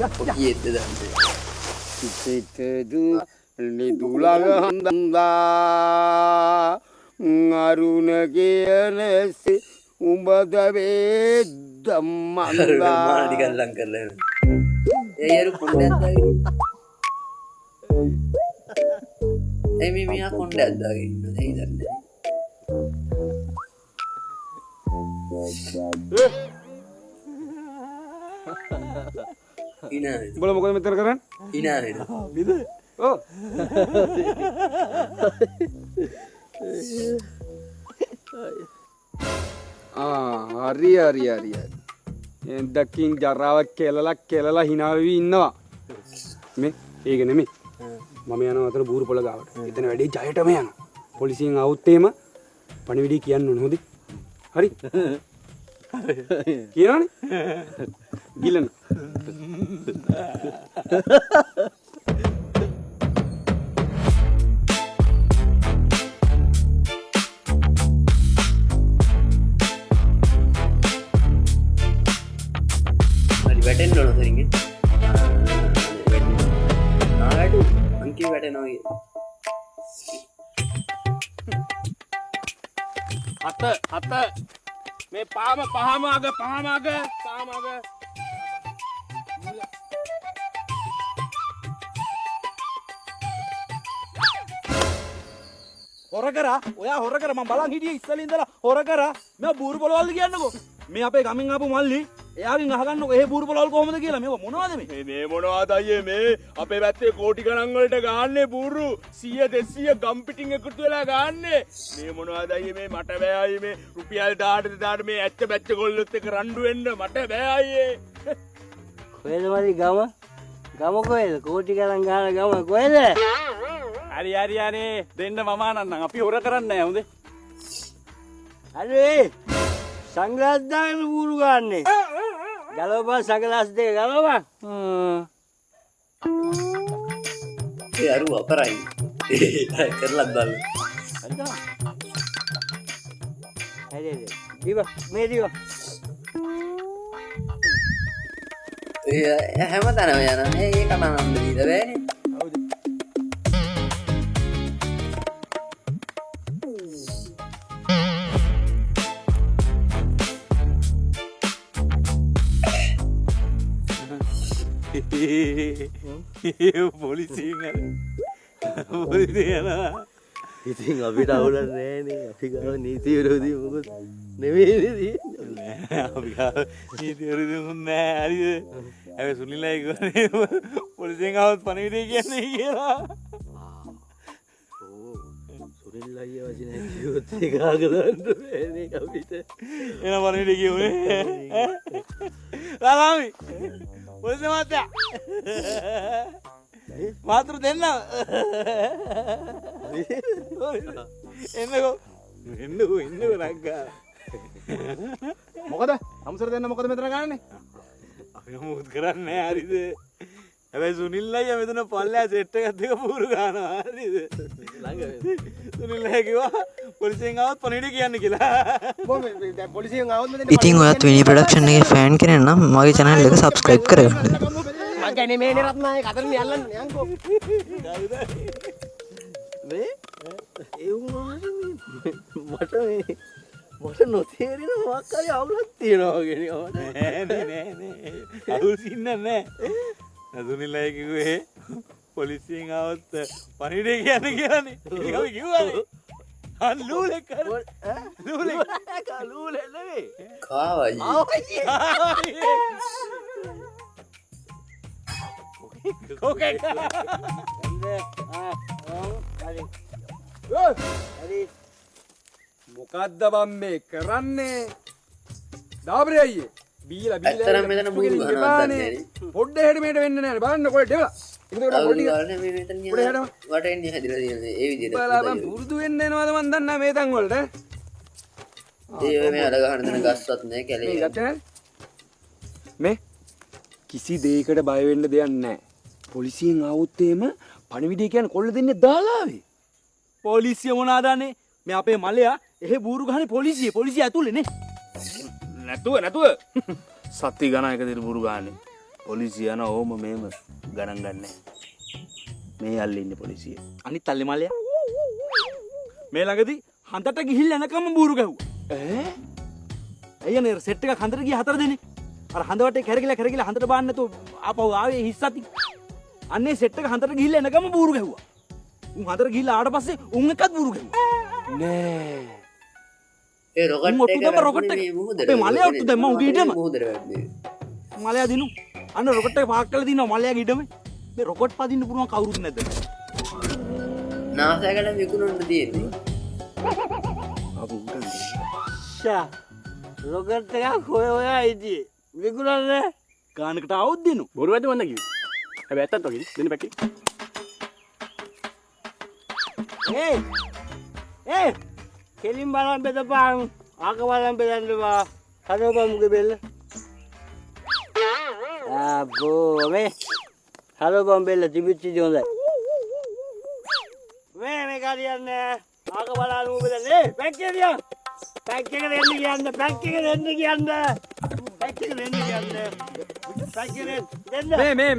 Gitu dah. Itu lidulang handa ngaruna kianasi umbada bedamanda. Mana dikalang kerana. Yaru kondat lagi. Mimi aku kondat lagi. Ina. Boleh mau komentar kan? Ina itu. Gitu. Oh. hari. Daking jarawa kelala hinawi innawa. Me ඒක නෙමෙයි. මම යනවා අතන බූරු පොළ ගාවට. එතන වැඩි ජයටම යනවා. පොලිසියෙන් આવුත් එහෙම පණිවිඩය කියන්න ඕන හොඳේ. හරි? කියනවනේ? ගිලන. Mari වැටෙන්න ඕන තරින්ගේ. Angki වැටෙනවා කිය. හත මේ පහම අග හොර කරා ඔයා හොර කර මම බලන් හිටියේ ඉස්සලින් ඉඳලා හොර කරා මම බූරු පොළවල්ද කියන්නකෝ මේ අපේ ගමින් ආපු මල්ලි එයාගෙන් අහගන්නකෝ එහෙ බූරු පොළවල් කොහොමද කියලා මේක මොනවද මේ මොනවද අයියේ මේ අපේ පැත්තේ කෝටි ගණන් වලට ගාන්නේ බූරු 100 200 ගම් පිටින් එකතු වෙලා ගාන්නේ මේ මොනවද අයියේ මේ මට බෑ අයියේ මේ රුපියල් 1000 මේ ඇත්ත බැච්ච ගොල්ලොත් එක රණ්ඩු වෙන්න මට බෑ අයියේ කොහෙද මලි ගම කොහෙද කෝටි ගණන් ගාන ගම කොහෙද හරි අනේ දෙන්න මම අනන්නම් අපි හොර කරන්නේ නැහැ හොඳේ හරි සංග්‍රහස් දාගෙන බූරු ගන්නනේ ගලවපන් සංග්‍රහස් දෙක ගලවපන් ඒ අරුව අපරයි. කරලත් බලන්න. හරි දිව මේ දිව හැමතැනම යනවා. ඒක නම් දීලා බෑනේ. හවුද පොලිසියෙන් ඉතින් අපිට අවුලක් නෑනේ අපි ගාව නීති විරෝධී මොකද නෙමෙයි අපි ගාව නීති විරෝධී මොකද නෑ හරිද හැබැයි සුනිල්ලා කියන්නේ පොලිසියෙන් ආවොත් පණිවිඩය කියන්නේ කියලා සුනිල්ලා අයියා වචනේ කිව්වොත් ඒක ආගදන්න බෑනේ අපිට එන පණිවිඩය කියුනේ රාමි පොලිසිය මහත්තයා මාතෘ දෙන්න එන්නකෝ රංගා මොකද අම්සර දෙන්න මොකද මෙතන ගන්නනේ අපි මොකද කරන්නේ හරිද හැබැයි සුනිල් අයියා මෙතන පල්ලෑ සෙට් එකක් දෙක පුරු ගන්නවා හරිද සුනිල් අයියා කිව්වා පොලිසියෙන් ආවොත් පණිවිඩය කියන්න කියලා පොලිසියෙන් ආවොත් ඉතින් ඔයත් විනී ප්‍රොඩක්ෂන් එකේ ෆෑන් කෙනෙක් නම් මගේ channel එක subscribe කරගන්න. මං කියන්නේ මේනේ රත්නායක අතරින් යල්ලන්නේ යන්කෝ මේ ඒ වුණාට මට නොතේරෙන මොකක් හරි අවුලක් තියෙනවා වගේ නෑ අවුල් සින්න නෑ සුනිල් අයියා කිව්වේ පොලිසියෙන් ආවොත් පණිවිඩය කියන්න කියලානේ ඒක අපි කිව්වානේ ලූලෙක් ලූලෙ නෙවෙයි කාවයි. කොකේ මොකද්ද බම් මේ කරන්නේ දාබරේ අයියේ බීලා ඇත්තටම මෙතන බූරු ගන්නවා දන්නේ පොඩ්ඩ හෙඩ මේට වෙන්න නෑ බලන්න කොහෙට ඩෙවලා ඉතින් පොඩි ගානේ මේ මෙතන වටෙන්නේ හැදිලා තියෙනවා ඒ විදිහට. බලන්න පුරුදු වෙන්න එනවද මන් දන්නේ මේ තැන් වලට ඒ මේ අර ගහන දෙන ගස්වත් නෑ කැලේ. ගත්තේ මේ කිසි දෙයකට බය වෙන්න දෙයක් නෑ පොලිසියෙන් ආවොත් එහෙම පණිවිඩය කියන්නේ කොල්ල දෙන්නේ දාලා ආවේ පොලිසිය මොනවාදන්නේ මේ අපේ මලයා එහෙ බූරු ගහන්නේ පොලිසිය ඇතුලේ නේ නැතුව සත්ති ගණන් එක දිර බුරු ගානේ පොලිසිය යන ඕම මේම ගණන් ගන්න. මේ අල්ලේ ඉන්නේ පොලිසිය. අනිත් අල්ලේ මල්ලයා මේ ළඟදී හන්දට ගිහිල්ලා එනකම් බూరు ගැහුවා. අයියනේ සෙට් එකක් හන්දට ගියා 4 දෙනෙක්. අර හන්ද වටේ කැරකිලා හන්දට බාන්න නැතුව ආපහු ආවේ හිස්සති. අන්නේ සෙට් එක හන්දට ගිහිල්ලා එනකම් බూరు ගැහුවා. උන් හන්දට ගිහිල්ලා ආවට පස්සේ උන් එකත් බూరు ගැහුවා. නෑ. ඒ රොකට් එක අපේ මලයා උට්ටු දැම්ම උගේ ඉඩම. මලයා දිනු. අන්න රොකට් එක පාක් කරලා දිනවා මලයාගේ ඉඩම. මේ රොකට් පදින්න පුළුවන් කවුරුත් නැද්ද? නාසයකට විකුණන්න තියෙන්නේ. ෂා රොකට් එකක් හොයා ඉතියේ. විකුණන්නේ ගානකට આવුත් දිනු. බොරු වැද්ද මන්ද කිව්වේ. හැබැයි ඇත්තත් වගේ දෙන්න පැකේ. ඒ කෙලින් බලන් බෙදපන්. ආක බලන් බෙදන්නවා. හදවපන් මුගේ බෙල්ල. ආබෝ මේ හදවපන් බෙල්ල තිබිච්ච ඉතින් හොඳයි. මේ කාරියන්නේ ආක බලන් මුගේ බෙල්ල. පැක්කේ දියා. පැක්කේ දෙන්න කියන්න. පැක්කේ දෙන්න කියන්න. පැක්කේ දෙන්න කියන්න. පැක්කේ දෙන්න. මේ